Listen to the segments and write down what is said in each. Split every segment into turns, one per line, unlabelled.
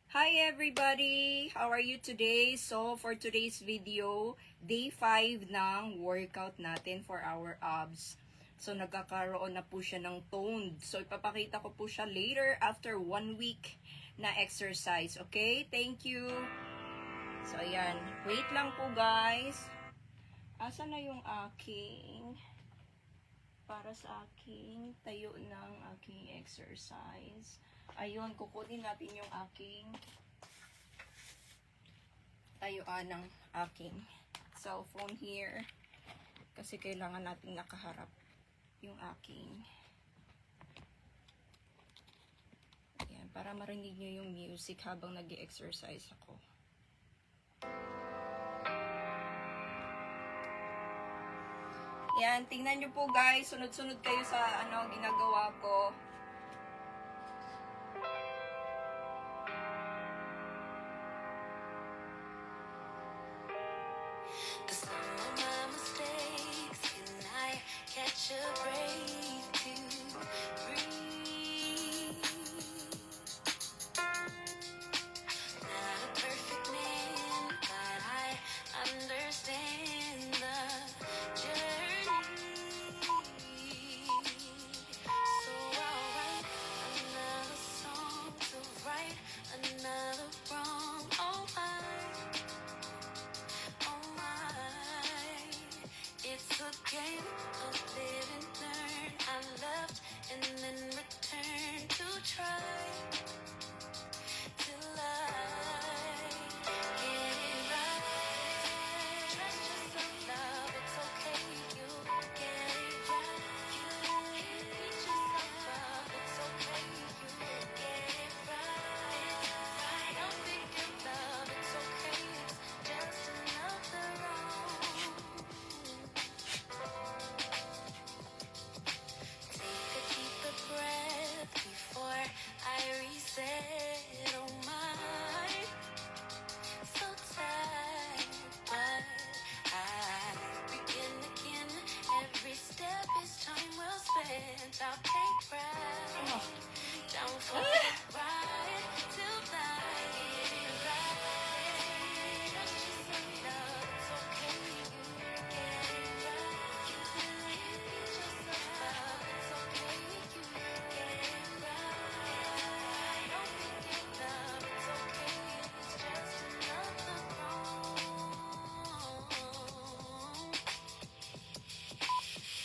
Hi everybody! How are you today? So, for today's video, day 5 ng workout natin for our abs. So, nagkakaroon na po siya ng toned. So, ipapakita ko po siya later after 1 week na exercise. Okay? Thank you! So, ayan. Wait lang po guys. Asa na yung aking para sa aking tayo ng aking exercise? Ayun, kukunin natin yung aking tayuan ng aking cellphone here. Kasi kailangan natin nakaharap yung aking. Ayan, para marinig nyo yung music habang nag-exercise ako. Ayan, tingnan nyo po guys. Sunod-sunod kayo sa ginagawa ko.
Catch a break to breathe. Not a perfect man, but I understand the journey. So I'll write another song to right another wrong. Oh my, it's a game of live and learn. I loved and then return to try till I get it right. Trust yourself, love, it's okay. You get it right. You beat yourself up, it's okay. You get it right. Don't be your love, it's okay. It's just another wrong. Take a deeper breath before I reset. Oh my, so tired, but I begin again. Every step is time well spent. I'll take pride. Don't forget right till I get it right. Trust yourself, love, it's okay. You get it right. You beat yourself up, it's okay. You get it right. Don't forget love, it's okay. It's just another wrong.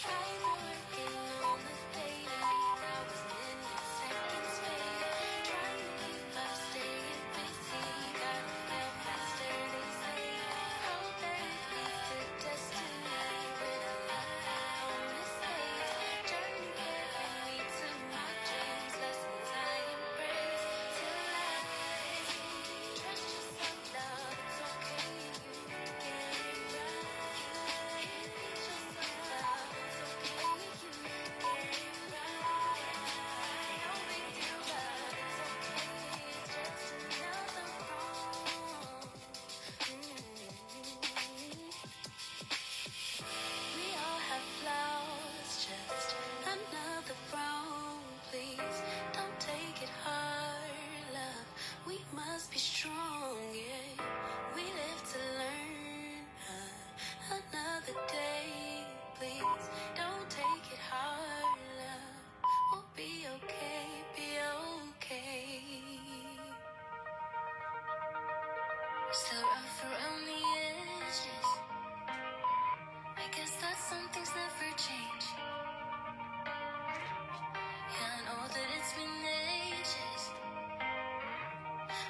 I've been working on this daily. I was in seconds later, trying to keep up, staying busy. Gotta feel faster, they say. Hope that it leads to destiny. With a lot on this page, journey getting me to my dreams. Lessons I embrace till I trust yourself, love. It's okay, you get it right. You beat yourself up. It's okay, you get it right. No big deal, love. It's okay. It's just another wrong. We all have flaws, just another wrong. Please don't take it hard, love. We must be strong, yeah. We live to learn another day. Please don't take it hard, love. We'll be okay, be okay. Still rough around the edges. I guess that some things never change. Yeah, I know that it's been ages,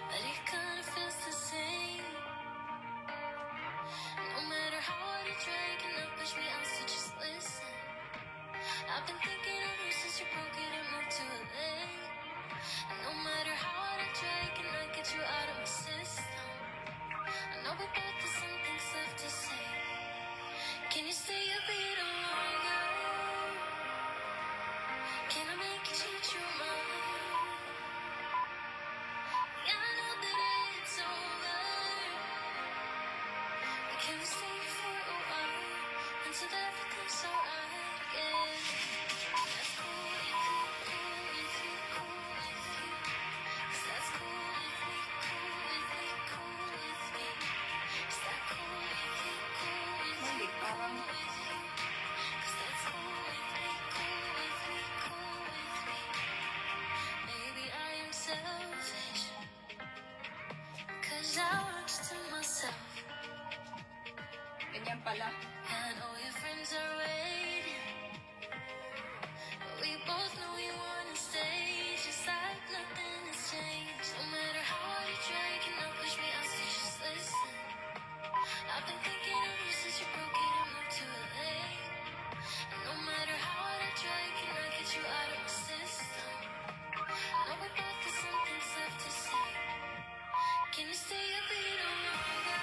but it kinda feels the same. No matter how hard you try, you cannot push me out, so just listen. I've been thinking of you since you broke it and moved to LA. And no matter how hard I try, I cannot get you out of my system. I know we both have some things left to say. Can you stay a little longer? Can I make you change your mind? Yeah, I know that it's over. But can we stay for a while until everything's alright again? That's cool if you, cool if you, cool if you. 'Cause that's cool if we,
Ganyan pala.
And all your friends are waiting. We both know we wanna stay, just like nothing has changed. No matter how hard you try, you cannot push me out, so just listen. I've been thinking of you since you broke it and moved to LA. And no matter how hard I try, I cannot get you out of my system. Know we both got some things left to say. Can you stay a little longer?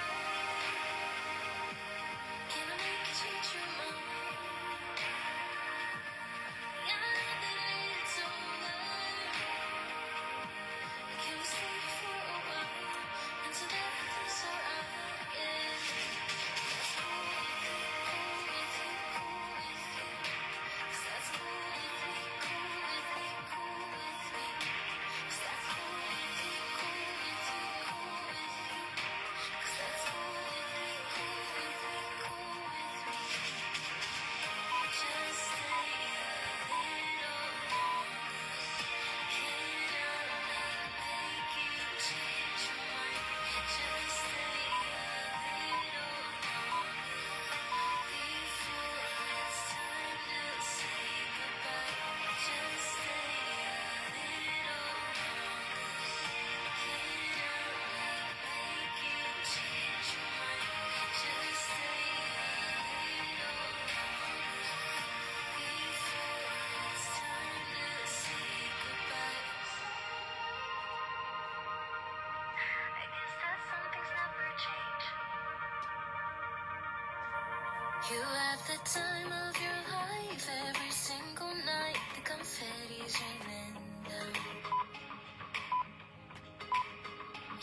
Can I make you change your mind? Yeah, I know that it's over. Can we stay for a while until everything's alright? Yeah, that's cool with you, cool with you, cool with you. 'Cause that's cool with me, cool with me, cool with me. 'Cause that's cool with you, cool with you, cool with you. 'Cause that's cool with me, cool with me, cool with me. Just stay a little longer. Can I make you change your mind? Just stay a little longer before it's time to say goodbye. Just stay a little longer. Can I make you change your mind? Just stay a little longer before it's time to say goodbye. I guess that some things never change. You have the time of your life every single night. The confetti's raining down.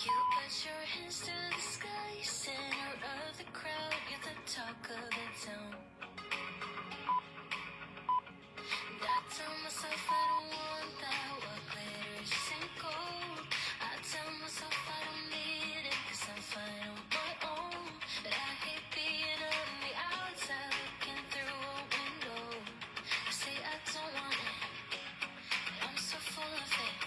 You put your hands to the sky, center of the crowd. You're the talk of the town. And I tell myself I don't want that. What glitters isn't gold. I tell myself I don't need it, 'cause I'm fine on my own. But I hate being on the outside looking through a window. I say I don't want it, but I'm so full of it.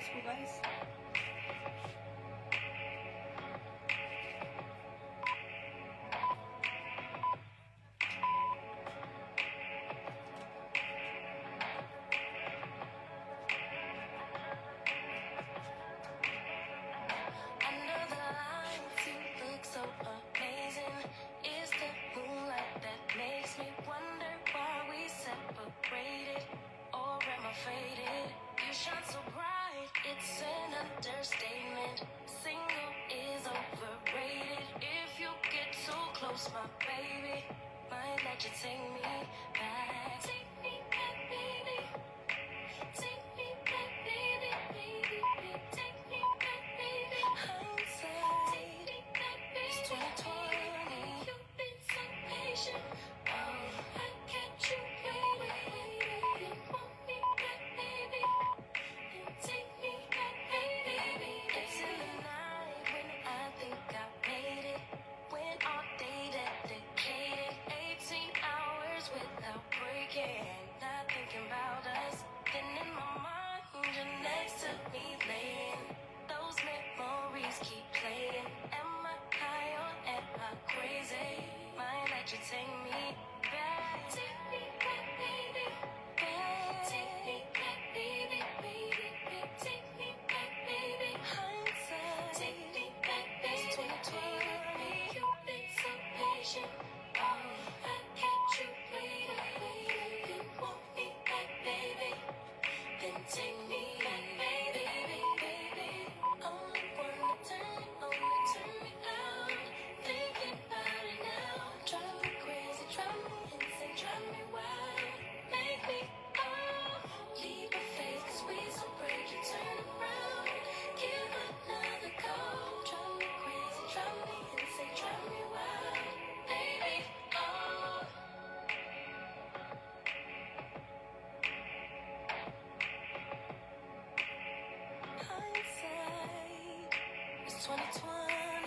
Diyos ko, guys.
Under the lights, you look so amazing. It's the moonlight that makes me wonder why we separated. Or am I faded? You shine so bright, it's an understatement. Single is overrated. If you get too close, my baby, might let you take me back. Take me back, baby. Take me back, baby, baby, baby. Take me back, baby. Hindsight. Take me back, baby. It's 2020. You've been so patient. Oh, I kept you waiting. You want me back, baby. You take me back, baby. It's in the night when I think I made it. When all day dedicated. 18 hours without breaking. Not thinking about us. Then in my mind, you're next to me laying. Those memories keep playing. Am I high or am I crazy? Might let you take me back. Take me back, baby. Back. Take me back, baby, baby, baby. Take me back, baby. Hindsight. Take me back, baby. It's 2020. You've been so patient. Oh, I kept you waiting. You want me back, baby. Then take me back, baby, baby. Only wanna turn me out. Thinking about it now. Drive me crazy, drive me insane, drive me wild. Make me leap of faith, 'cause we so brave to turn around. Give another go. Drive me crazy, drive me insane, drive me wild. Baby, hindsight is 2020.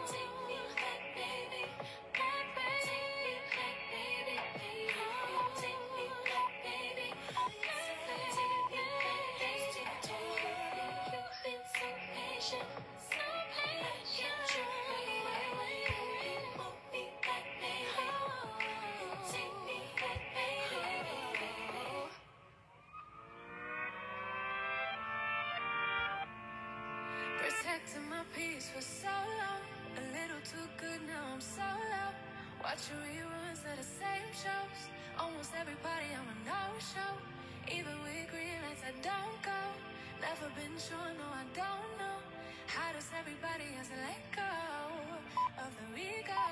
Take me back, baby. Back, baby. Take me back, baby, baby. Take me back, baby. Take me back, baby. You've been so patient, so patient. You want me back, baby. Take me back, baby. Protecting my peace for so long. A little too good, now I'm solo. Watching reruns of the same shows. Almost everybody on a no-show. Even with green lights, I don't go. Never been sure, no, I don't know. How does everybody else let go of the ego?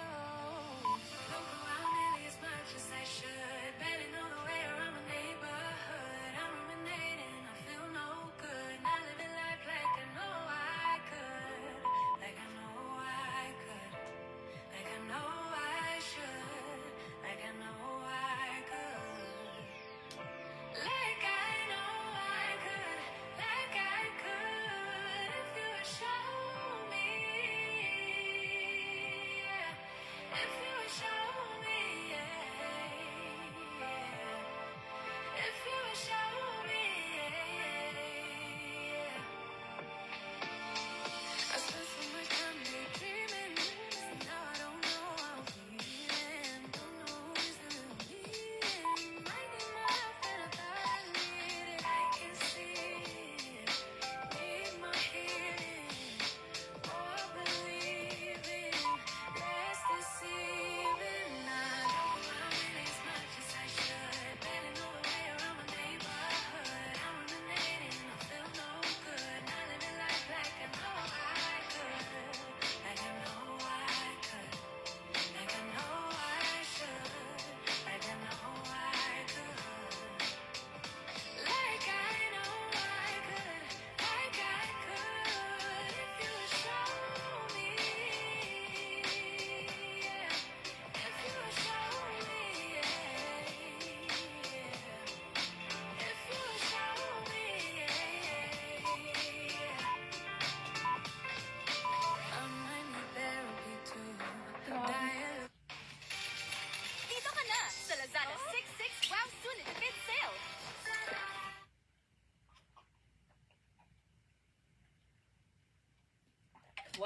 Look around nearly as much as I should. Barely know the way around my neighborhood. I'm ruminating, I feel no good. Not living life like I know I could. Like I know I could. Like I know I should. Like I know I could. Like I know I could. Like I could. If you would show me. If you would show me.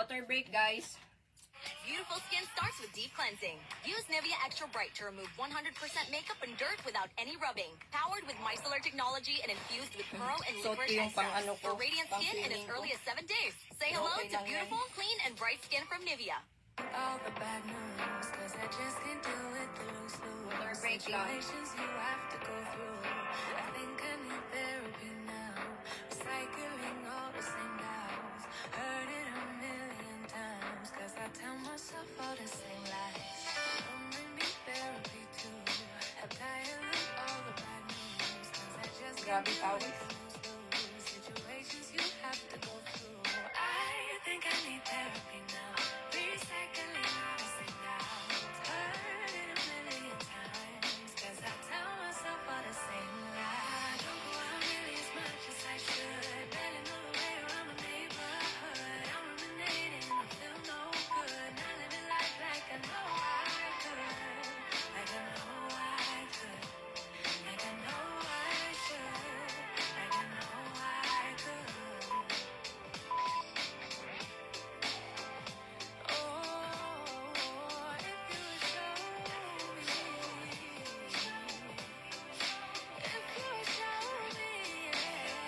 Water break, guys.
Beautiful skin starts with deep cleansing. Use Nivea Extra Bright to remove 100% makeup and dirt without any rubbing. Powered with micellar technology and infused with pearl and
So, ito
licorice
yung pang
extract
ano ko,
for radiant
pang
skin in as
cleaning
early
ko.
as 7 days. Say hello
Okay
to
lang yan.
beautiful, clean, and bright skin from Nivea.
All the bad news, 'cause I just can't deal with the
Water
loose
break lang.
situations you have to go through. I think I need therapy now. Recycling all the same doubts. Heard it a million times, 'cause I tell myself all the same lies. Don't need therapy too. I'm tired of all the bad news, 'cause I just can't
Grabe,
deal
pawis.
with the loose situations you have to go through. I think I need therapy now. Recycling all the same doubts. Heard it a million times, 'cause I tell myself all the same lies. Don't go out nearly as much as I should. Barely know the way around my neighborhood. I'm ruminating, I feel no good. Not living life like I know I could. Like I know I could. Like I know I should. Like I know I could. Oh, if you would show me. If you would show me, yeah.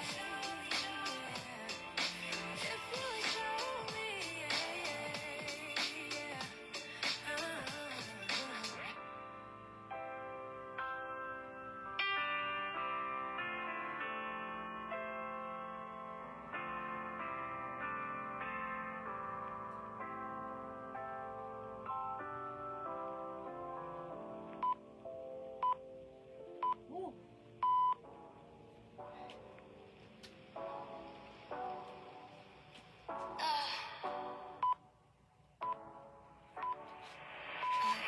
If you would show me, yeah.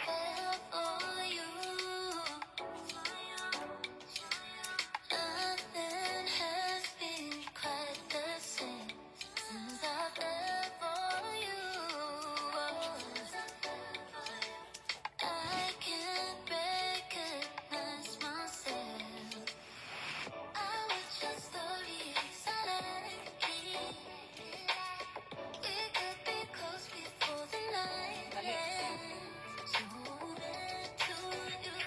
Better for you. Nothing has been quite the same since I fell for you. I can't recognize myself. I was just a reality. We could be close before the night ends. So into you.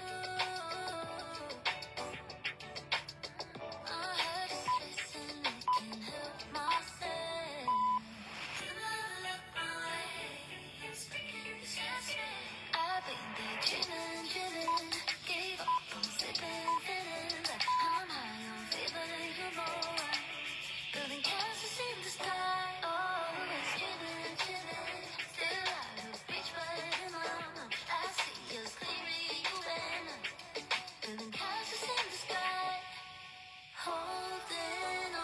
My heart is racing, I can't help myself. I've been daydreaming, dreaming, gave up on sleeping, feeling like I'm high on fever, you know. Building castles in the sky, always dreaming, dreaming. Still I lose reach, but in my mind I see us clearly, you and I. Building castles in the sky, holding on.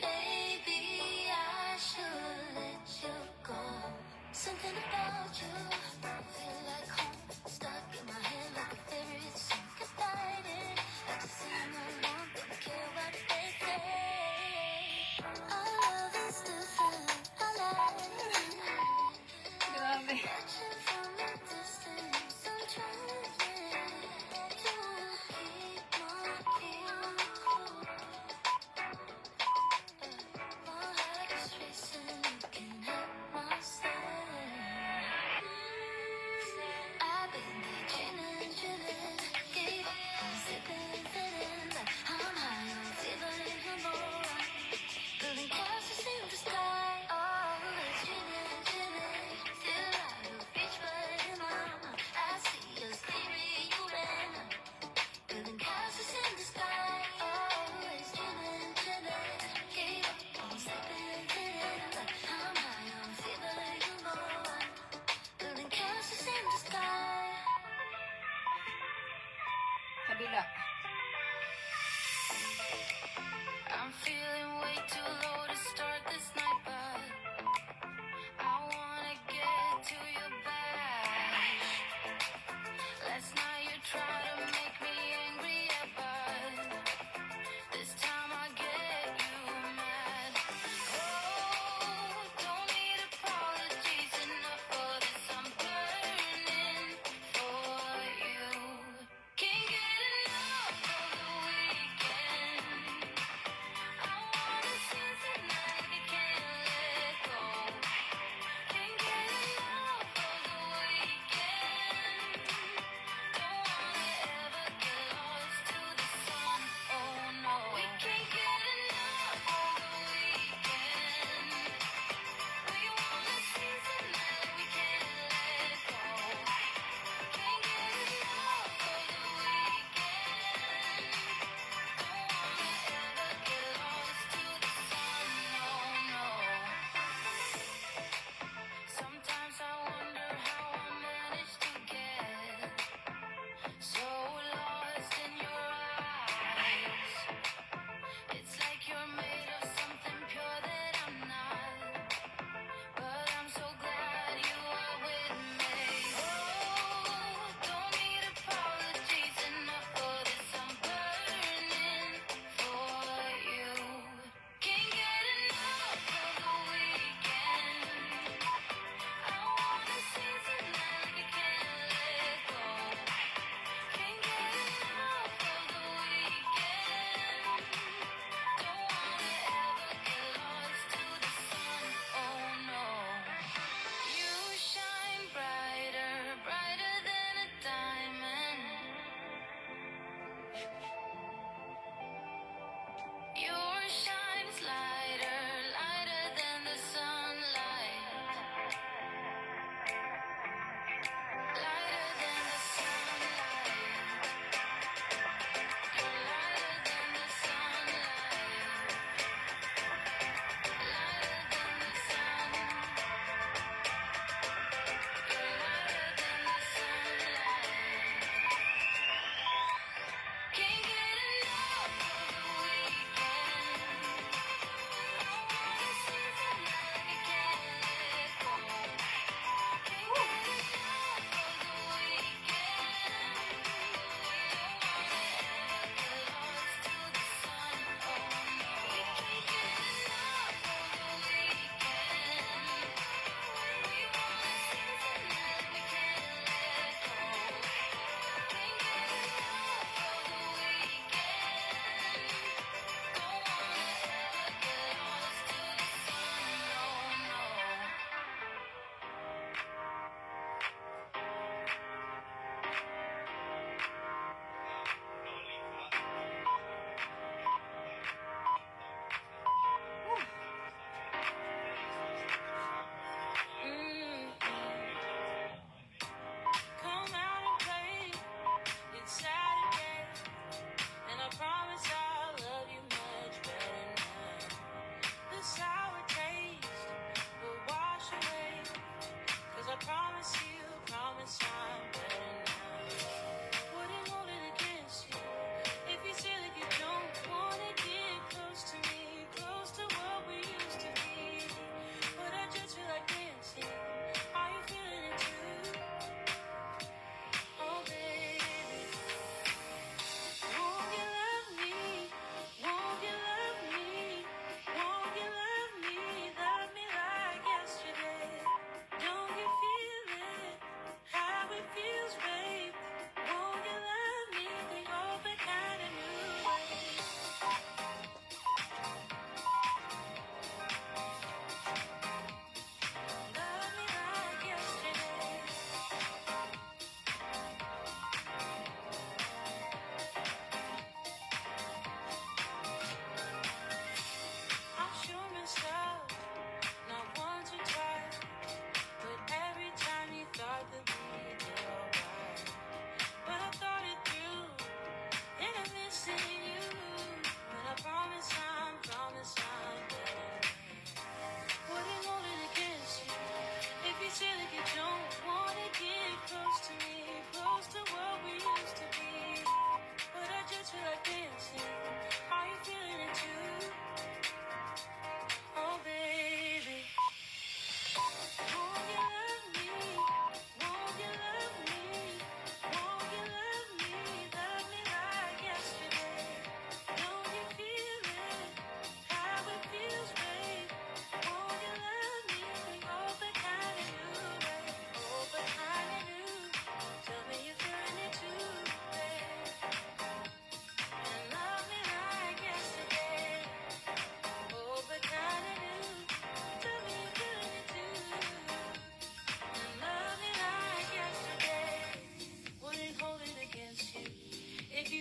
Maybe I should let you go. Something about you feel like home. Stuck in my head like a favorite song. Confiding, like to sing along, don't care what they say. Our love is different. I like
Grabe.
watching from a distance. I'm trying to keep my cool. My heart is racing, I can't help myself. I've been daydreaming, dreaming, gave up on sleeping, feeling like I'm high on fever, you know. Building castles in the sky, always dreaming, dreaming. Still out of reach, but in my mind I see us clearly, you and I. Building castles in the sky, always dreaming, dreaming. Gave up on sleeping, feeling like I'm high on fever, you know. Building castles in the sky.
Kabila.
I'm feeling way too low to start this night, but I wanna get to your back. Last night you tried to make me angry, yeah, but this time I get you mad. Oh, don't need apologies enough for this. I'm burning for you. Can't get enough of the weekend. I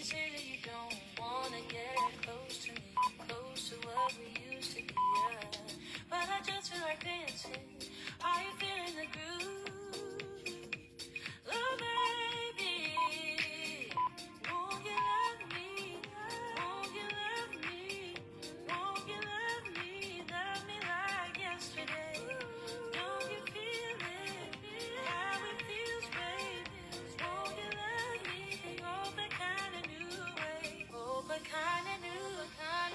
say that you don't wanna get close to me, close to what we used to be, yeah. But I just feel like dancing. Are you feeling the groove? Oh, baby, won't you love me? Won't you love me? Won't you love me? Love me like yesterday. Don't you feel it? How it feels, baby. Won't you love me? Oh, but kinda new way. Oh, but kinda new.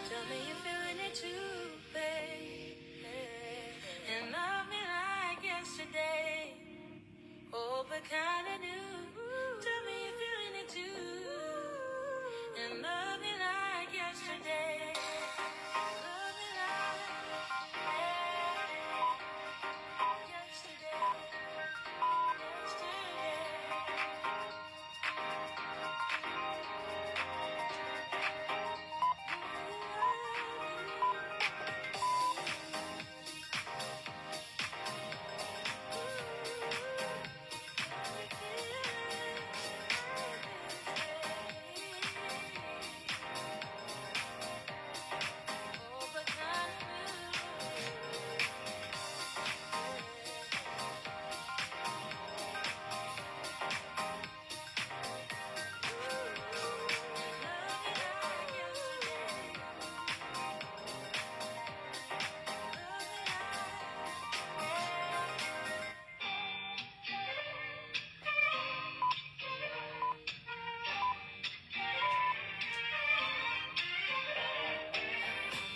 Tell me you're feeling it too, baby. And love me like yesterday. Oh, but kinda new. Tell me you're feeling it too. And love me like yesterday. Love me like yesterday. Oh, but kinda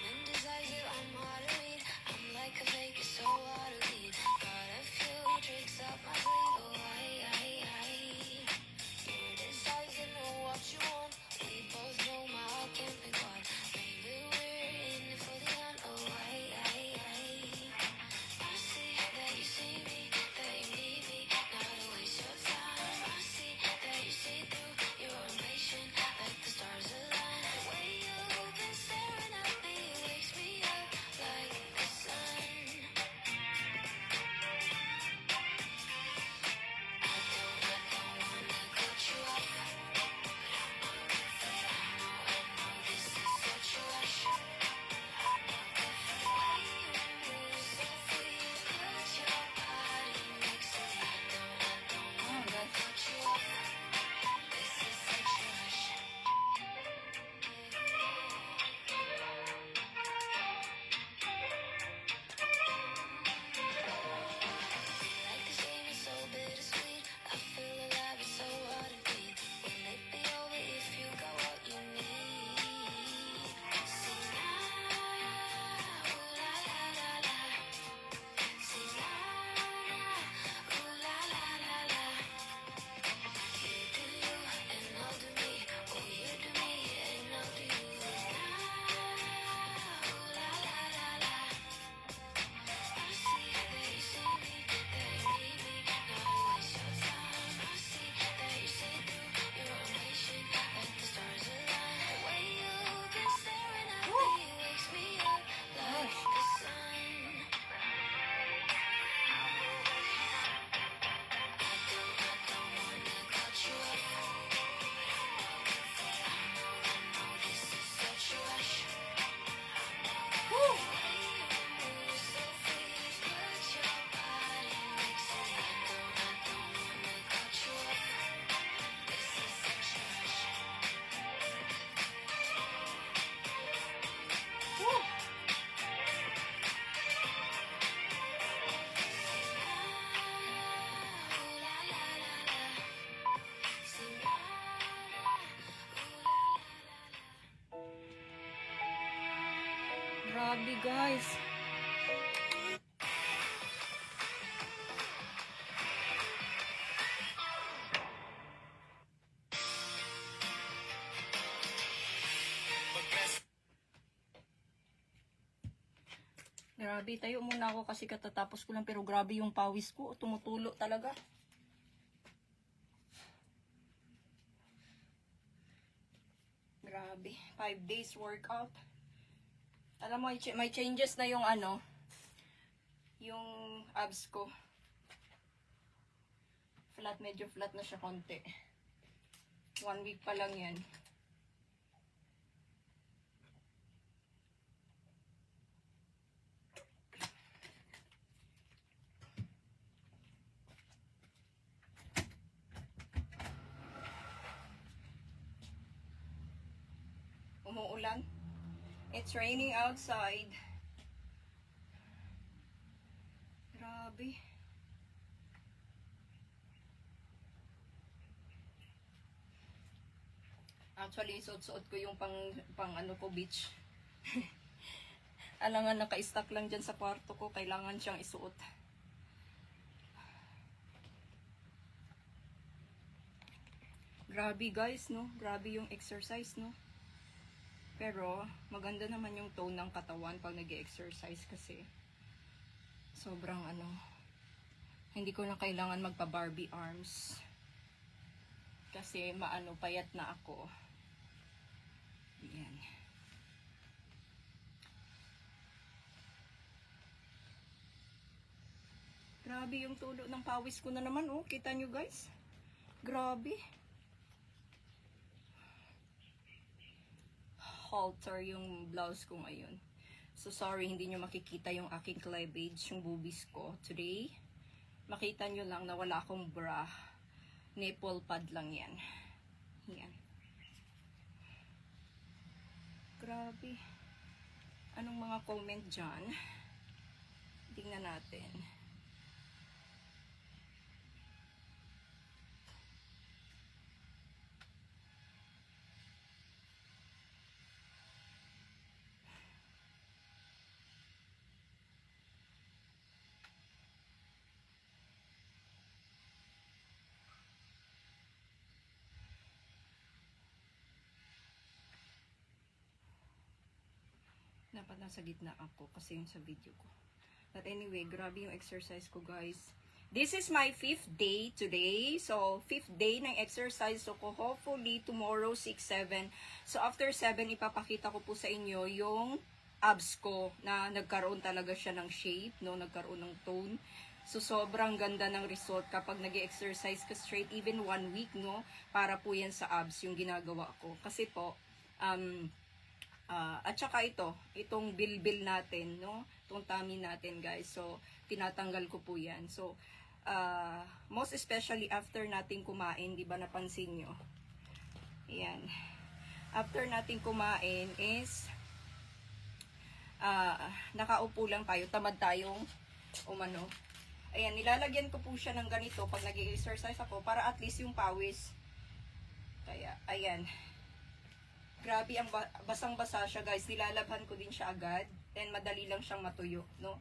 indecisive, I'm hard to read. I'm like a fake, so hard to lead. Got a few tricks up my sleeve. Oh, you're decisive, know what you want. We both know my heart can't be caught. Maybe we're in it for the hunt. Oh, I see that you see me, that you need me. Not to waste your time. I see that you see through. You're impatient, like the stars align. The way you've been staring at me wakes me up like the sun. I don't wanna cut you off. This is such a rush. The way you move so free, put your body next to me. I don't wanna cut you off. This is such a rush. Like this game is so bittersweet. I feel alive, it's so hard to breathe. Will it be over if you got what you need? See now, ooh la la la la. See now, ooh la la la la. You do you and I'll do me. Oh, you do me and I'll do you. Now, ooh la la la la. I see that you see me, that you need me. Not to waste your time. I see that you see through. You're impatient, like the stars align. The way you've been staring at me wakes me up like the sun. I don't wanna cut you off. This is such a rush. Move so free, put your body next to me. I don't wanna cut you off. This is such a rush. Ooh la la la la. See now, ooh la la la la.
Grabe guys. Grabe, tayo muna ako kasi katatapos ko lang pero grabe yung pawis ko. Tumutulo talaga. Grabe. 5 days workout. Alam mo, may changes na yung ano, yung abs ko. Flat, medyo flat na siya konti. 1 week pa lang yan. Umuulan. It's raining outside. Grabe. Actually, suot-suot ko yung pang ano ko beach. Alangan naka-stack lang dyan sa kwarto ko. Kailangan siyang isuot. Grabe guys, no? Grabe yung exercise, no? Pero, maganda naman yung tone ng katawan pag nag-exercise kasi sobrang ano, hindi ko na kailangan magpa-Barbie arms. Kasi maano, payat na ako. Yan. Grabe yung tulo ng pawis ko na naman, oh. Kita nyo guys? Grabe. Halter yung blouse ko ngayon. So sorry, hindi nyo makikita yung aking cleavage, yung boobies ko today. Makita nyo lang na wala akong bra. Nipple pad lang yan. Yan. Grabe. Anong mga comment dyan? Tingnan natin. Dapat nasa gitna ako kasi yung sa video ko. But anyway, grabe yung exercise ko guys. This is my 5th day today. So, 5th day ng exercise ko. Hopefully, tomorrow, 6, 7. So, after 7, ipapakita ko po sa inyo yung abs ko na nagkaroon talaga siya ng shape, no? Nagkaroon ng tone. So, sobrang ganda ng result kapag nag-exercise ka straight, even 1 week, no? Para po yan sa abs yung ginagawa ko. Kasi po, at saka itong bilbil natin, no? Itong tummy natin, guys. So, tinatanggal ko po yan. So, most especially after nating kumain, di ba napansin nyo? Ayan. After nating kumain is, nakaupo lang tayo, tamad tayong umano. Ayan, nilalagyan ko po siya ng ganito pag nag-exercise ako para at least yung pawis. Kaya, ayan. Grabe, ang basang-basa siya guys. Nilalabhan ko din siya agad. Then, madali lang siyang matuyo, no?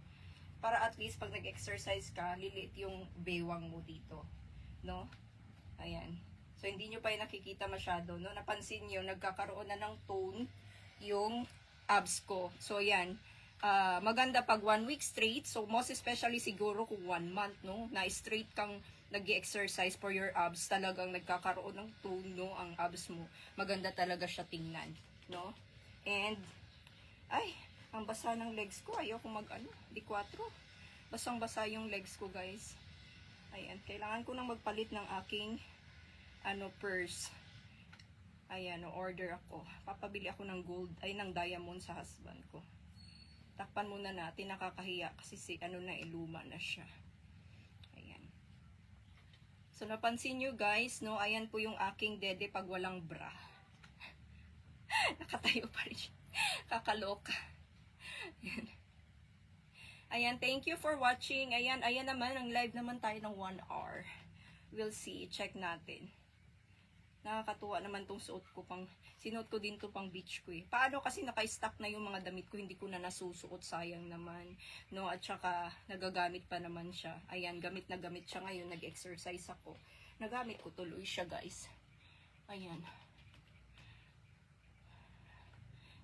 Para at least pag nag-exercise ka, lilit yung bewang mo dito, no? Ayan. So, hindi nyo pa yung nakikita masyado, no? Napansin nyo, nagkakaroon na ng tone yung abs ko. So, ayan. Maganda pag 1 week straight. So, most especially siguro kung 1 month, no? Na straight kang nag-exercise for your abs, talagang nagkakaroon ng tone, no, ang abs mo. Maganda talaga siya tingnan, no? And, ay, ang basa ng legs ko. Ayoko di 4. Basang-basa yung legs ko, guys. Ayan, kailangan ko nang magpalit ng aking, purse. Ayan, order ako. Papabili ako ng gold, ng diamond sa husband ko. Takpan muna natin, nakakahiya kasi luma na siya. So, napansin nyo guys, no, ayan po yung aking dede pag walang bra. Nakatayo pa rin siya. Kakaloka. Ayan. Ayan, thank you for watching. Ayan naman, ang live naman tayo ng 1 hour. We'll see, check natin. Nakakatuwa naman tong suot ko sinuot ko din to pang beach ko eh. Paano kasi naka-stack na yung mga damit ko, hindi ko na nasusuot, sayang naman. No, at saka nagagamit pa naman siya. Ayan, gamit na gamit siya ngayon, nag-exercise ako. Nagamit ko tuloy siya, guys. Ayan.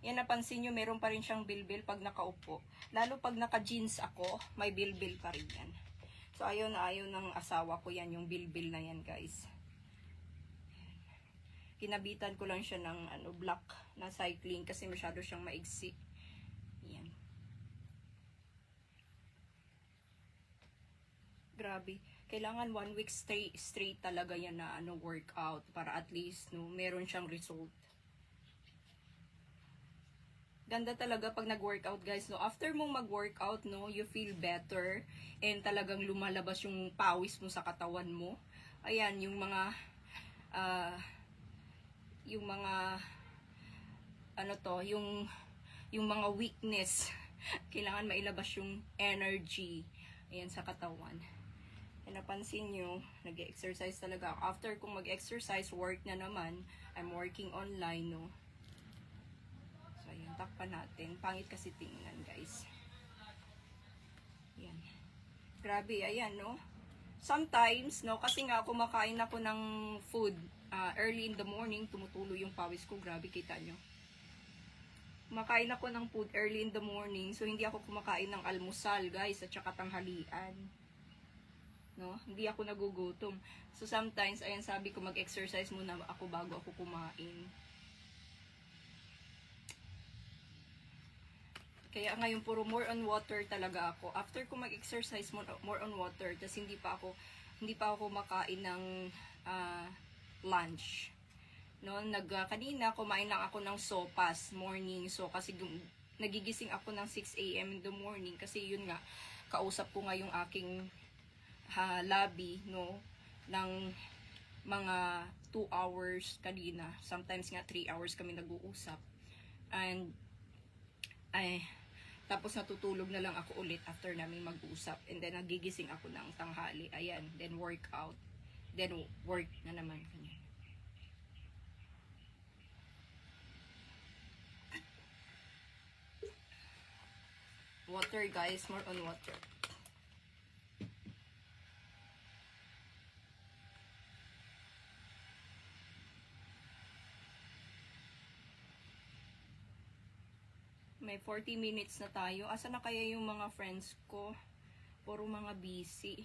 Yan, napansin nyo, meron pa rin siyang bilbil pag nakaupo. Lalo pag naka-jeans ako, may bilbil pa rin yan. So, ayaw na ayaw ng asawa ko yan, yung bilbil na yan, guys. Kinabitan ko lang siya ng black na cycling kasi masyado siyang maigsi. Yan. Grabe. Kailangan 1 week straight talaga yan na workout para at least meron siyang result. Ganda talaga pag nag-workout, guys, no. After mong mag-workout, no, you feel better and talagang lumalabas yung pawis mo sa katawan mo. Ayan, yung mga ano to, yung mga weakness. Kailangan mailabas yung energy. Ayan, sa katawan. And napansin nyo, nag-exercise talaga ako. After kong mag-exercise, work na naman. I'm working online, no. So, ayan, takpan natin. Pangit kasi tingnan, guys. Ayan. Grabe, ayan, no. Sometimes, no, kasi nga kumakain ako ng food early in the morning, tumutulo yung pawis ko. Grabe, kita nyo. Kumakain ako ng food early in the morning, so hindi ako kumakain ng almusal, guys, at saka tanghalian. No? Hindi ako nagugutom. So sometimes, ayan, sabi ko mag-exercise muna ako bago ako kumain. Kaya ngayon puro more on water talaga ako. After ko mag-exercise, more on water, kasi hindi pa ako makain ng lunch. No, kanina kumain lang ako ng sopas morning. So kasi nagigising ako ng 6 AM in the morning kasi yun nga kausap ko nga yung aking lobby, no, ng mga 2 hours kanina. Sometimes nga 3 hours kami nag-uusap. And tapos natutulog na lang ako ulit after namin mag-usap. And then nagigising ako ng tanghali. Ayan, then workout. Then work na naman. Water, guys, more on water. May 40 minutes na tayo. Asa na kaya yung mga friends ko? Puro mga busy.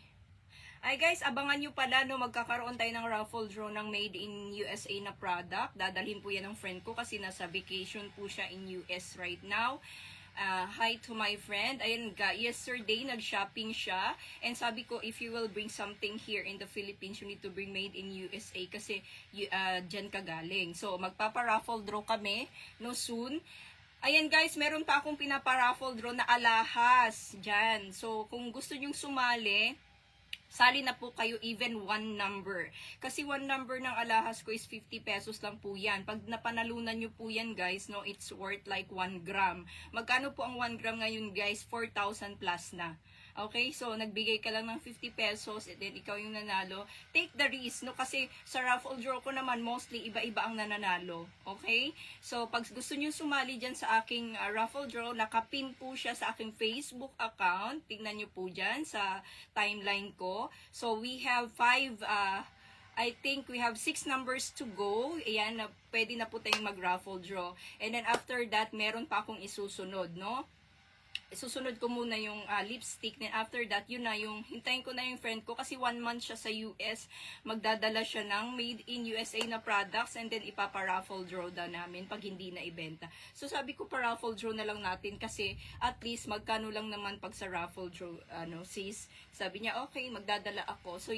Ay guys, abangan nyo pala, no, magkakaroon tayo ng raffle draw ng made in USA na product. Dadalhin po yan ng friend ko kasi nasa vacation po siya in US right now. Hi to my friend. Ayun, yesterday nag-shopping siya and sabi ko, if you will bring something here in the Philippines, you need to bring made in USA kasi dyan ka galing. So magpapa-raffle draw kami no soon. Ayan guys, meron pa akong pinapa-raffle draw na alahas dyan. So kung gusto nyong sumali, sali na po kayo even one number. Kasi one number ng alahas ko is 50 pesos lang po yan. Pag napanalunan nyo po yan guys, no, it's worth like 1 gram. Magkano po ang 1 gram ngayon guys? 4,000 plus na. Okay, so nagbigay ka lang ng 50 pesos and then ikaw yung nanalo. Take the risk, no? Kasi sa raffle draw ko naman, mostly iba-iba ang nananalo. Okay? So, pag gusto nyo sumali dyan sa aking raffle draw, nakapin po siya sa aking Facebook account. Tingnan nyo po dyan sa timeline ko. So, we have I think we have 6 numbers to go. Ayan, pwede na po tayong mag-raffle draw. And then after that, meron pa akong isusunod, no? Susunod ko muna yung lipstick, then after that, yun na yung, hintayin ko na yung friend ko kasi 1 month siya sa US, magdadala siya ng made in USA na products and then ipapa-raffle draw daw namin pag hindi na ibenta. So sabi ko pa-raffle draw na lang natin kasi at least magkano lang naman pag sa raffle draw, sis. Sabi niya, okay, magdadala ako. So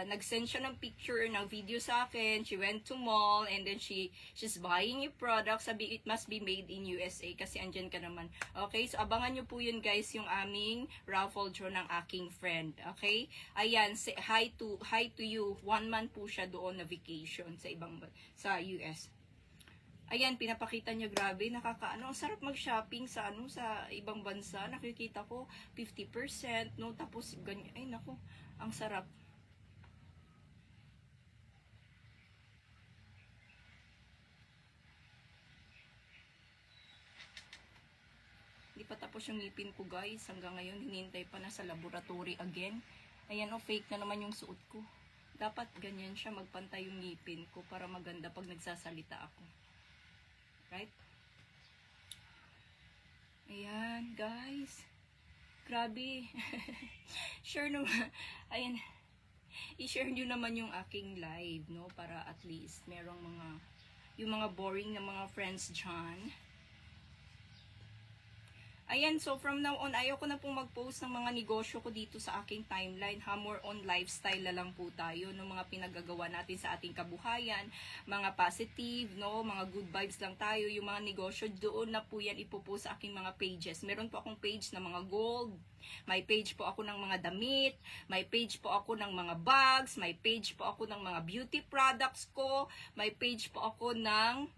nag-send siya ng picture, ng video sa akin. She went to mall and then she's buying yung product. Sabi, it must be made in USA kasi andyan ka naman. Okay, so abangan nyo po yun guys, yung aming raffle draw ng aking friend. Okay, ayan, say hi to you. 1 month po siya doon na vacation sa US. Ayan, pinapakita niya, grabe, nakakaano, ang sarap mag-shopping sa sa ibang bansa. Nakikita ko 50%, no, tapos ganyan, ay nako, ang sarap. Hindi pa tapos yung ngipin ko guys, hanggang ngayon hinintay pa na sa laboratory again. Ayan, fake na naman yung suot ko. Dapat ganyan siya, magpantay yung ngipin ko para maganda pag nagsasalita ako. Right? Ayan, guys. Grabe. Share naman. Ayan. I-share nyo naman yung aking live, no? Para at least merong yung mga boring na mga friends dyan. Ayan, so from now on, ayaw ko na pong mag-post ng mga negosyo ko dito sa aking timeline. More on lifestyle na lang po tayo, no? Mga pinagagawa natin sa ating kabuhayan, mga positive, no? Mga good vibes lang tayo. Yung mga negosyo, doon na po yan ipopost sa aking mga pages. Meron po akong page na mga gold, may page po ako ng mga damit, may page po ako ng mga bags, may page po ako ng mga beauty products ko, may page po ako ng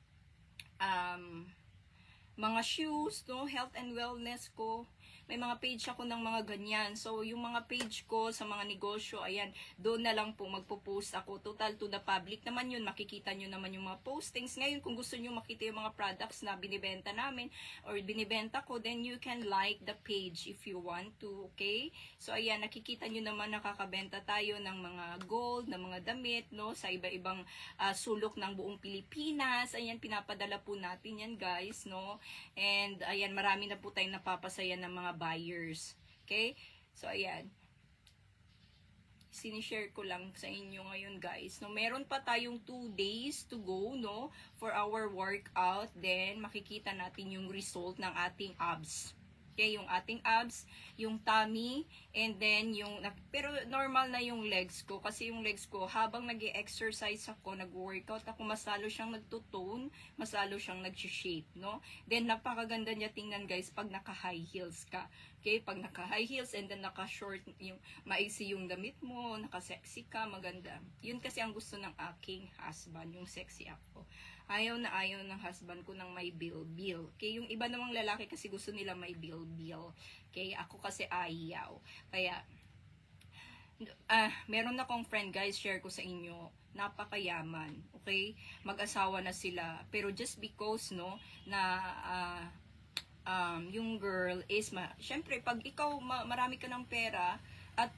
mga shoes, no, health and wellness ko. May mga page ako ng mga ganyan. So, yung mga page ko sa mga negosyo, ayan, doon na lang po magpo-post ako. Total to the public naman yun. Makikita nyo naman yung mga postings. Ngayon, kung gusto nyo makita yung mga products na binibenta namin or binibenta ko, then you can like the page if you want to, okay? So, ayan, nakikita nyo naman nakakabenta tayo ng mga gold, ng mga damit, no, sa iba-ibang sulok ng buong Pilipinas. Ayan, pinapadala po natin yan, guys, no? And, ayan, marami na po tayong napapasaya ng mga buyers. Okay? So, ayan. Sinishare ko lang sa inyo ngayon, guys. No, meron pa tayong 2 days to go, no, for our workout. Then, makikita natin yung result ng ating abs. Okay, yung ating abs, yung tummy, and then yung, pero normal na yung legs ko, kasi yung legs ko, habang nag-exercise ako, nag-workout ako, mas lalo siyang nagtutone, mas lalo siyang nag-shape, no? Then, napakaganda niya tingnan, guys, pag naka-high heels ka. Okay, pag naka-high heels, and then naka-short, yung maiksi yung damit mo, naka-sexy ka, maganda. Yun kasi ang gusto ng aking husband, yung sexy ako. Ayaw na ayaw ng husband ko ng may bill-bill. Okay, yung iba namang lalaki kasi gusto nila may bill-bill. Okay, ako kasi ayaw. Kaya, meron akong friend, guys, share ko sa inyo, napakayaman. Okay, mag-asawa na sila. Pero just because, no, na, yung girl is, syempre, pag ikaw, marami ka ng pera, at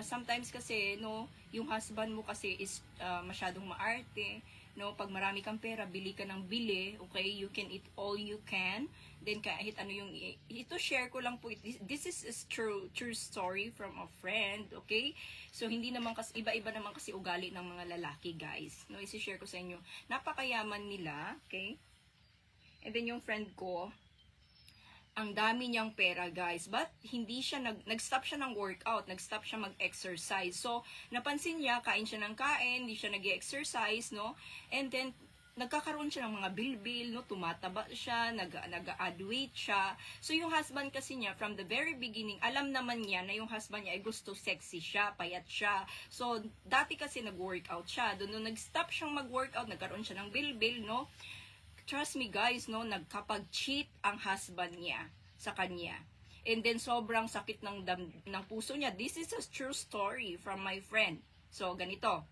sometimes kasi, no, yung husband mo kasi is masyadong maarte, no, pag marami kang pera, bili ka ng bili, okay, you can eat all you can, then kahit ano yung, ito share ko lang po, this is a true story from a friend, okay, so hindi naman kasi, iba-iba naman kasi ugali ng mga lalaki, guys, no, isi-share ko sa inyo, napakayaman nila, okay, and then yung friend ko, ang dami niyang pera, guys. But, hindi siya, nag-stop siya ng workout. Nag-stop siya mag-exercise. So, napansin niya, kain siya ng kain, hindi siya nag-exercise, no? And then, nagkakaroon siya ng mga bilbil, no? Tumataba siya, nag-add weight siya. So, yung husband kasi niya, from the very beginning, alam naman niya na yung husband niya ay gusto sexy siya, payat siya. So, dati kasi nag-workout siya. Doon, nung nag-stop siyang mag-workout, nagkaroon siya ng bilbil, no? Trust me, guys, no, nagkapag-cheat ang husband niya sa kanya. And then sobrang sakit ng puso niya. This is a true story from my friend. So ganito.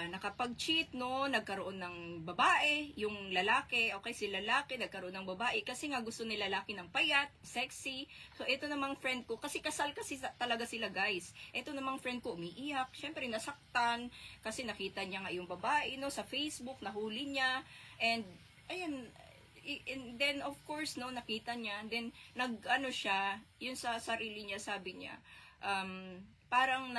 Nakapag-cheat, no, nagkaroon ng babae, yung lalaki, okay, si lalaki, nagkaroon ng babae, kasi nga gusto ni lalaki ng payat, sexy. So, ito namang friend ko, kasi kasal kasi talaga sila, guys. Ito namang friend ko, umiiyak, syempre nasaktan, kasi nakita niya nga yung babae, no, sa Facebook, nahuli niya, and, ayan, and then, of course, no, nakita niya, then, nag-ano siya, yun sa sarili niya, sabi niya, parang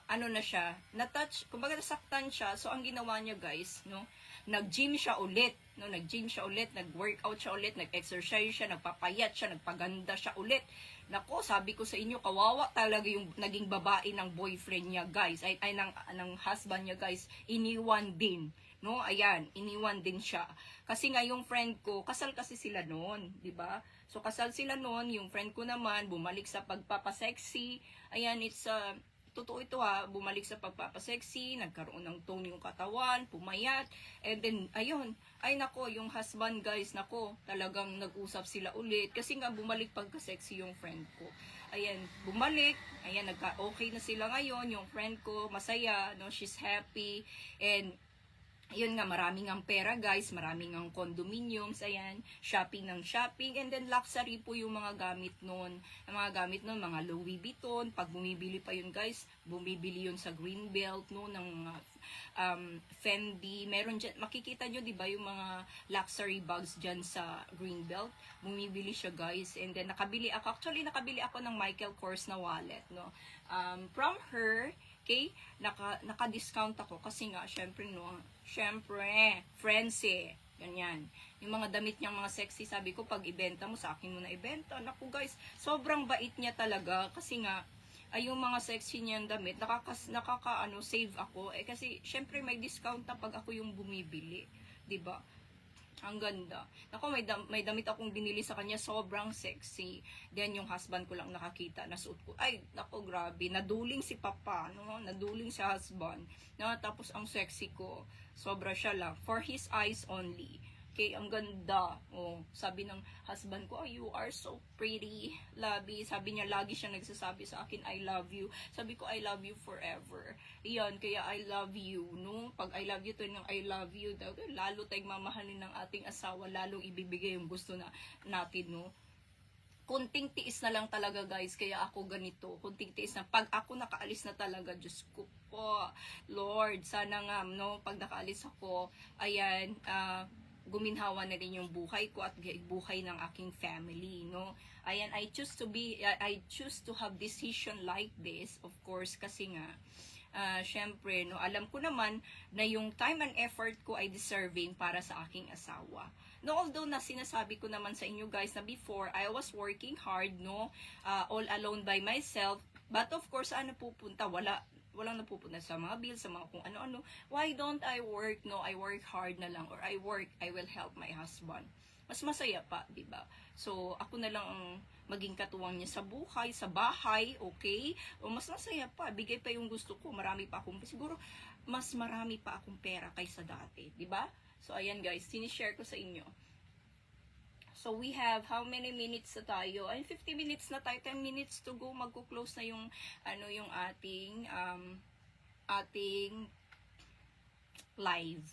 ano na siya, na-touch, kumbaga nasaktan siya, so ang ginawa niya, guys, no, nag-gym siya ulit, no, nag-gym siya ulit, nag-workout siya ulit, nag-exercise siya, nagpapayat siya, nagpaganda siya ulit. Nako, sabi ko sa inyo, kawawa talaga yung naging babae ng boyfriend niya, guys, ay ng husband niya, guys, iniwan din. No, ayan, iniwan din siya. Kasi nga yung friend ko, kasal kasi sila noon, 'di ba? So kasal sila noon, yung friend ko naman bumalik sa pagpapasexy. Ayan, it's totoo ito ha, bumalik sa pagpapasexy, nagkaroon ng tone yung katawan, pumayat, and then, ayun, ay nako, yung husband, guys, nako, talagang nag-usap sila ulit, kasi nga bumalik pagka-sexy yung friend ko. Ayan, bumalik, ayan, nagka-okay na sila ngayon, yung friend ko, masaya, no, she's happy, and yun nga, maraming ang pera, guys, maraming ang condominiums, ayan, shopping ng shopping, and then luxury po yung mga gamit nun. Ang mga gamit nun, mga Louis Vuitton, pag bumibili pa yun, guys, bumibili yun sa Greenbelt, no, ng Fendi, meron dyan, makikita nyo, di ba, yung mga luxury bags dyan sa Greenbelt, bumibili siya, guys, and then nakabili ako ng Michael Kors na wallet, no, from her. Okay? Naka-discount ako kasi nga, syempre, friends ganyan. Yung mga damit niyang mga sexy, sabi ko, pag ibenta mo, sa akin mo na ibenta. Naku, guys, sobrang bait niya talaga kasi nga, ay yung mga sexy niyang damit, save ako. Kasi, syempre, may discount na pag ako yung bumibili. 'Di ba? Ang ganda. Ako, may damit akong binili sa kanya, sobrang sexy. Then, yung husband ko lang nakakita, nasuot ko. Ay, nako, grabe. Naduling si papa, no? Naduling si husband. No? Tapos, ang sexy ko. Sobra siya lang. For his eyes only. Okay, ang ganda. Oh, sabi ng husband ko, oh, you are so pretty, Labi. Sabi niya, lagi siya nagsasabi sa akin, I love you. Sabi ko, I love you forever. Iyan, kaya I love you, no? Pag I love you to ng I love you, lalo tayong mamahalin ng ating asawa, lalong ibibigay yung gusto na natin, no? Kunting tiis na lang talaga, guys, kaya ako ganito, kunting tiis na, pag ako nakaalis na talaga, Diyos ko po, Lord, sana nga, no, pag nakaalis ako, ayan, guminhawa na rin yung buhay ko at buhay ng aking family, no? Ayan, I choose to have decision like this, of course, kasi nga, syempre, no, alam ko naman na yung time and effort ko ay deserving para sa aking asawa. No, although na sinasabi ko naman sa inyo guys na before, I was working hard, no, all alone by myself, but of course, ano pupunta? Walang napupunta sa mga bills, sa mga kung ano-ano. Why don't I work? No, I work hard na lang. Or I will help my husband. Mas masaya pa, di ba? So, ako na lang ang maging katuwang niya sa buhay, sa bahay, okay? O mas masaya pa, bigay pa yung gusto ko. Marami pa akong, siguro, mas marami pa akong pera kaysa dati, di ba? So, ayan guys, sinishare ko sa inyo. So, we have, how many minutes na tayo? Ay, 50 minutes na tayo. 10 minutes to go. Magko-close na yung, yung ating live.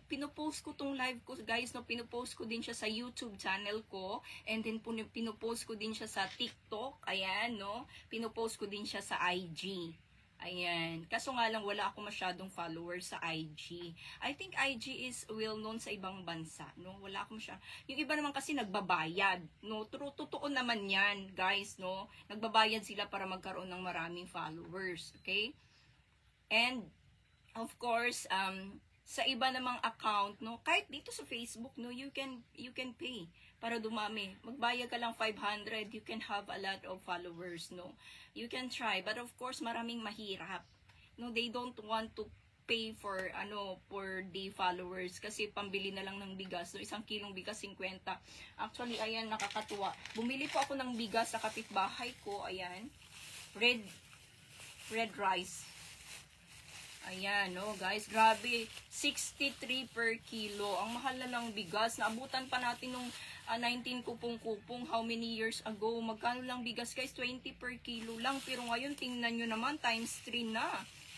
Pinopost ko tong live ko, guys, no? Pinopost ko din siya sa YouTube channel ko. And then, pinopost ko din siya sa TikTok. Ayan, no? Pinopost ko din siya sa IG. Ayan. Kaso nga lang, wala ako masyadong followers sa IG. I think IG is well known sa ibang bansa, no? Wala ako masyadong. Yung iba naman kasi nagbabayad, no? Totoo naman yan, guys, no? Nagbabayad sila para magkaroon ng maraming followers, okay? And, of course, sa iba namang account, no? Kahit dito sa Facebook, no? You can pay para dumami. Magbayad ka lang 500, you can have a lot of followers, no? You can try, but of course, maraming mahirap. No, they don't want to pay for the followers kasi pambili na lang ng bigas. So, 1 kilong bigas 50. Actually, ayan, nakakatuwa. Bumili po ako ng bigas sa kapitbahay ko, ayan. Red rice. Ayan, no, guys, grabe, 63 per kilo. Ang mahal na ng bigas. Naabutan pa natin nung 19 kupong-kupong, how many years ago. Magkano lang bigas, guys? 20 per kilo lang. Pero ngayon, tingnan nyo naman, times 3 na.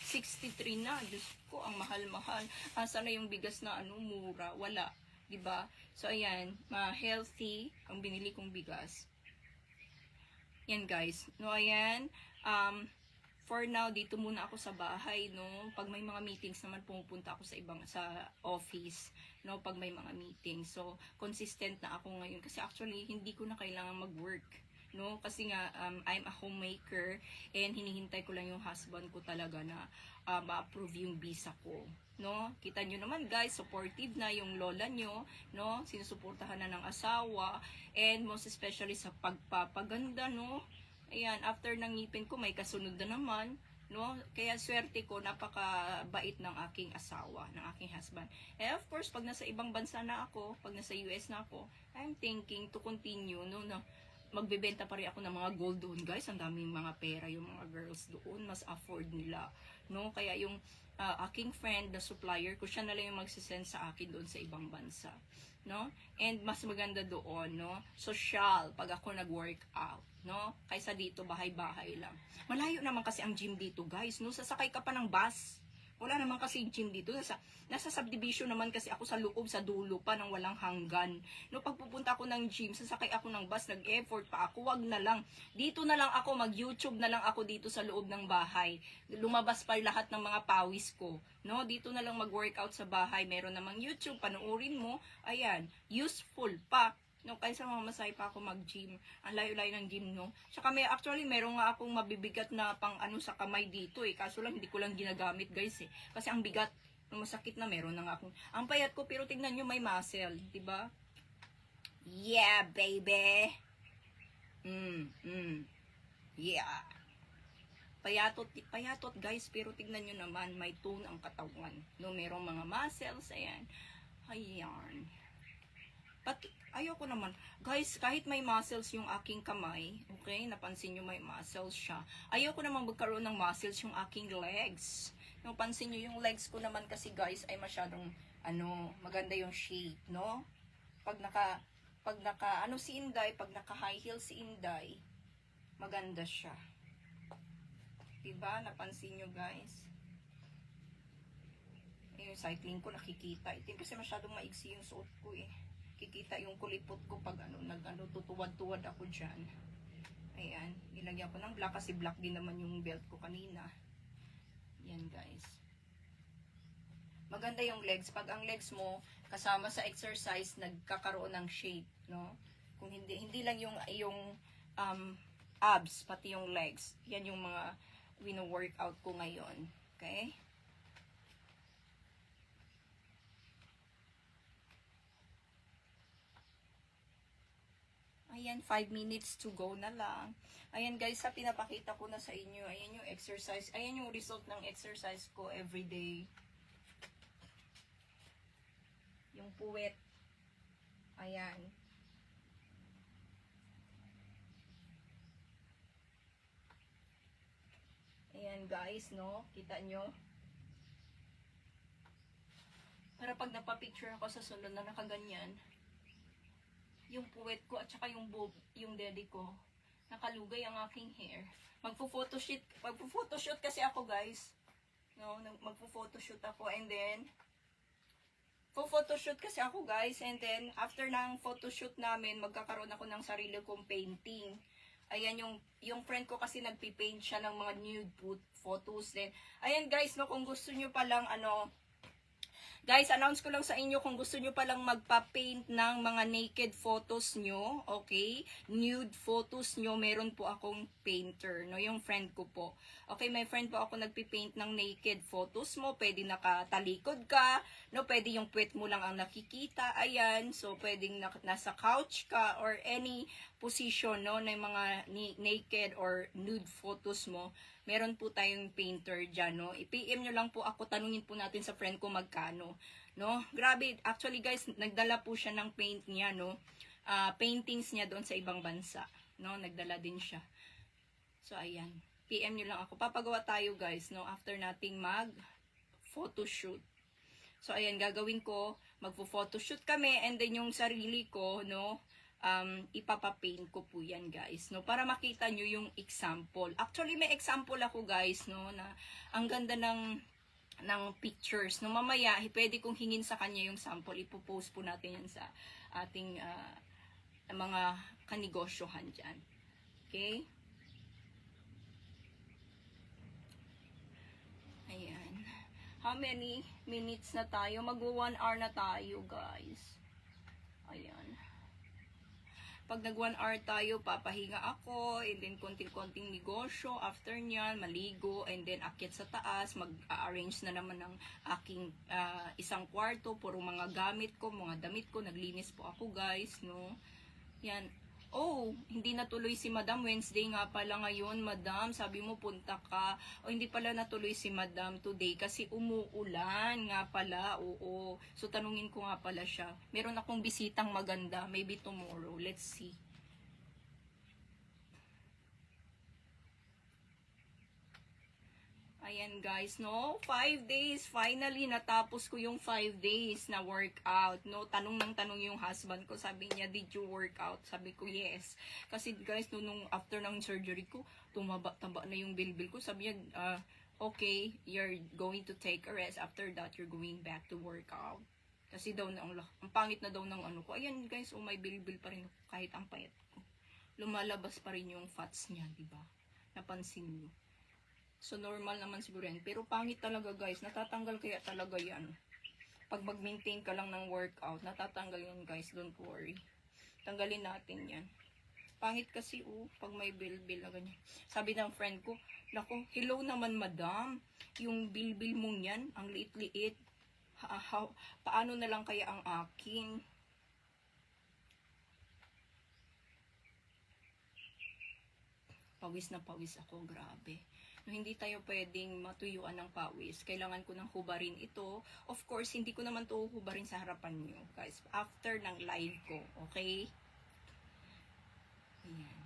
63 na. Diyos ko, ang mahal-mahal. Asa na yung bigas na mura? Wala. Diba? So, ayan, healthy ang binili kong bigas. Yan, guys. No, ayan. For now, dito muna ako sa bahay, no? Pag may mga meetings naman, pumupunta ako sa office, no? Pag may mga meetings. So, consistent na ako ngayon. Kasi actually, hindi ko na kailangan mag-work, no? Kasi nga, I'm a homemaker, and hinihintay ko lang yung husband ko talaga na ma-approve yung visa ko, no? Kita nyo naman, guys, supportive na yung lola nyo, no? Sinusuportahan na ng asawa, and most especially sa pagpapaganda, no? Ayan, after ng ngipin ko, may kasunod na naman, no? Kaya swerte ko, napakabait ng aking asawa, ng aking husband. And of course, pag nasa ibang bansa na ako, pag nasa US na ako, I'm thinking to continue, no? Magbebenta pa rin ako ng mga gold doon, guys. Ang daming mga pera yung mga girls doon, mas afford nila, no? Kaya yung aking friend, the supplier ko, siya na lang yung magsisend sa akin doon sa ibang bansa, no? And mas maganda doon, no? Social, pag ako nag-workout, no? Kaysa dito, bahay-bahay lang. Malayo naman kasi ang gym dito, guys, no? Sasakay ka pa ng bus. Wala naman kasi gym dito. Nasa subdivision naman kasi ako sa loob, sa dulo pa ng walang hanggan. No, pagpupunta ako ng gym, sasakay ako ng bus, nag-effort pa ako, wag na lang. Dito na lang ako, mag-YouTube na lang ako dito sa loob ng bahay. Lumabas pa lahat ng mga pawis ko. No, dito na lang mag-workout sa bahay. Meron namang YouTube, panoorin mo. Ayan, useful pa. No, kaysa mamamasay pa ako mag-gym. Ang layo-layo ng gym, no? Tsaka actually, meron nga akong mabibigat na pang sa kamay dito, eh. Kaso lang, hindi ko lang ginagamit, guys, eh. Kasi ang bigat, masakit na, meron na nga akong, ang payat ko, pero tingnan nyo, may muscle, diba? Yeah, baby! Yeah! Payatot, guys, pero tingnan nyo naman, may tone ang katawan. No, merong mga muscles, ayan. Ayan. Pati, ayoko naman. Guys, kahit may muscles yung aking kamay, okay, napansin nyo may muscles siya. Ayoko naman magkaroon ng muscles yung aking legs. Napansin nyo yung legs ko naman kasi guys ay masyadong, maganda yung shape, no? Pag naka, si Inday, pag naka high heel si Inday, maganda siya. Diba? Napansin nyo guys? Yung cycling ko nakikita. Ito kasi masyadong maigsi yung suot ko eh. Kikita yung kulipot ko pag tutuwad-tuwad ako dyan. Ayan. Nilagyan ko ng black kasi black din naman yung belt ko kanina. Yan guys. Maganda yung legs. Pag ang legs mo kasama sa exercise, nagkakaroon ng shape, no? Kung hindi lang yung abs, pati yung legs. Yan yung mga wino-workout ko ngayon. Okay? Ayan, 5 minutes to go na lang. Ayan guys, sa pinapakita ko na sa inyo, ayan yung exercise, ayan yung result ng exercise ko everyday. Yung puwet. Ayan. Ayan guys, no? Kita nyo? Para pag napapicture ako sa sunod na nakaganyan, yung puwet ko at saka yung daddy ko, nakalugay ang aking hair. Magpo-photoshoot kasi ako guys. No, magpo-photoshoot ako and then after ng photoshoot namin, magkakaroon ako ng sarili kong painting. Ayan yung friend ko kasi nagpi-paint siya ng mga nude photos din. Ayan guys, no, kung gusto niyo pa lang guys, announce ko lang sa inyo kung gusto nyo palang magpa-paint ng mga naked photos nyo, okay? Nude photos nyo, meron po akong painter, no? Yung friend ko po. Okay, may friend po ako nagpi-paint ng naked photos mo. Pwede nakatalikod ka, no? Pwede yung puwet mo lang ang nakikita, ayan. So, pwedeng nasa couch ka or any position, no? Na mga naked or nude photos mo. Meron po tayong painter dyan, no? I-PM nyo lang po ako, tanungin po natin sa friend ko magkano, no? Grabe, actually guys, nagdala po siya ng paint niya, no? Paintings niya doon sa ibang bansa, no? Nagdala din siya. So, ayan. PM nyo lang ako. Papagawa tayo guys, no? After nating mag-photoshoot. So, ayan, gagawin ko, magpo-photoshoot kami, and then yung sarili ko, no? Ipapapaint ko po yan guys, no, para makita nyo yung example. Actually may example ako guys, no, na ang ganda ng pictures, no. Mamaya pwede kong hingin sa kanya yung sample, ipopost po natin yan sa ating mga kanegosyohan dyan. Okay, ayan, how many minutes na tayo? Magwa 1 hour na tayo guys. Ayan. Pag nag 1 hour tayo, papahinga ako, and then konting-konting negosyo, after nyan, maligo, and then akyat sa taas, mag-arrange na naman ng aking isang kwarto, puro mga gamit ko, mga damit ko, naglinis po ako guys, no? Yan. Oh, hindi natuloy si Madam. Wednesday nga pala ngayon, Madam. Sabi mo, punta ka. O, hindi pala natuloy si Madam today kasi umuulan nga pala. Oo. So, tanungin ko nga pala siya. Meron akong bisitang maganda. Maybe tomorrow. Let's see. Ayan guys, no? 5 days. Finally, natapos ko yung 5 days na workout, no? Tanong ng tanong yung husband ko. Sabi niya, did you work out? Sabi ko, yes. Kasi guys, nung after ng surgery ko, tumaba-taba na yung bilbil ko. Sabi niya, okay, you're going to take a rest. After that, you're going back to workout. Kasi daw, ang pangit na daw ng ano ko. Ayan guys, may bilbil pa rin kahit ang payat ko. Lumalabas pa rin yung fats niya, diba? Napansin niyo. So, normal naman siguro yan. Pero pangit talaga guys. Natatanggal kaya talaga yan. Pag mag-maintain ka lang ng workout, natatanggal yan guys. Don't worry. Tanggalin natin yan. Pangit kasi pag may bilbil na ganyan. Sabi ng friend ko, naku, hello naman madam. Yung bilbil mong yan, ang liit-liit. Paano na lang kaya ang akin? Pawis na pawis ako, grabe. No, hindi tayo pwedeng matuyuan ng pawis. Kailangan ko ng hubarin ito. Of course, hindi ko naman to hubarin sa harapan nyo, guys. After ng live ko, okay? Ayan.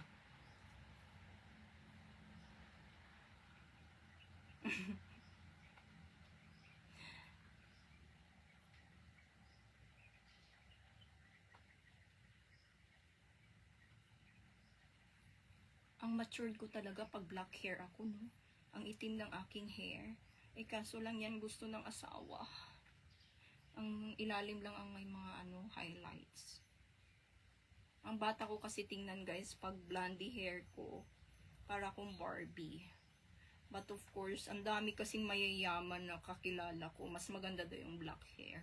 Ang matured ko talaga pag black hair ako, no? Ang itim ng aking hair. Eh, kaso lang yan gusto ng asawa. Ang ilalim lang ang may mga highlights. Ang bata ko kasi tingnan, guys, pag blondie hair ko, para akong Barbie. But of course, ang dami kasing mayayaman na kakilala ko. Mas maganda daw yung black hair.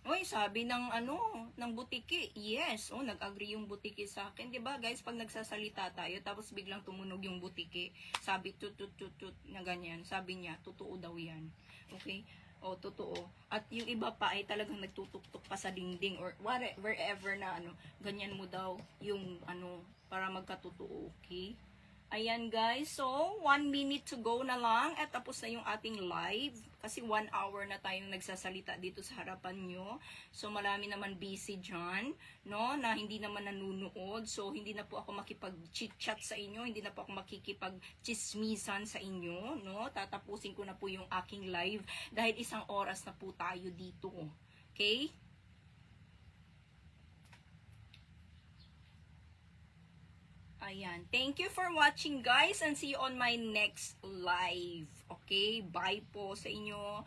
Oy, sabi ng ng butiki. Yes, nag-agree yung butiki sa akin. 'Di ba, guys, pag nagsasalita tayo tapos biglang tumunog yung butiki, sabi tut tut tut tut na ganyan. Sabi niya, totoo daw 'yan. Okay? O, totoo. At yung iba pa ay talagang nagtutuktok pa sa dingding or wherever na ganyan mo daw yung para magkatotoo, okay? Ayan, guys. So, 1 minute to go na lang at tapos na yung ating live. Kasi 1 hour na tayong nagsasalita dito sa harapan nyo. So, marami naman busy dyan, no? Na hindi naman nanunood. So, hindi na po ako makipag-chit-chat sa inyo. Hindi na po ako makikipag-chismisan sa inyo, no? Tatapusin ko na po yung aking live dahil 1 oras na po tayo dito. Okay? Ayan. Thank you for watching, guys, and see you on my next live. Okay? Bye po sa inyo.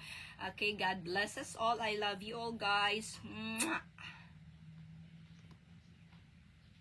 Okay, God bless us all. I love you all, guys. Mwah!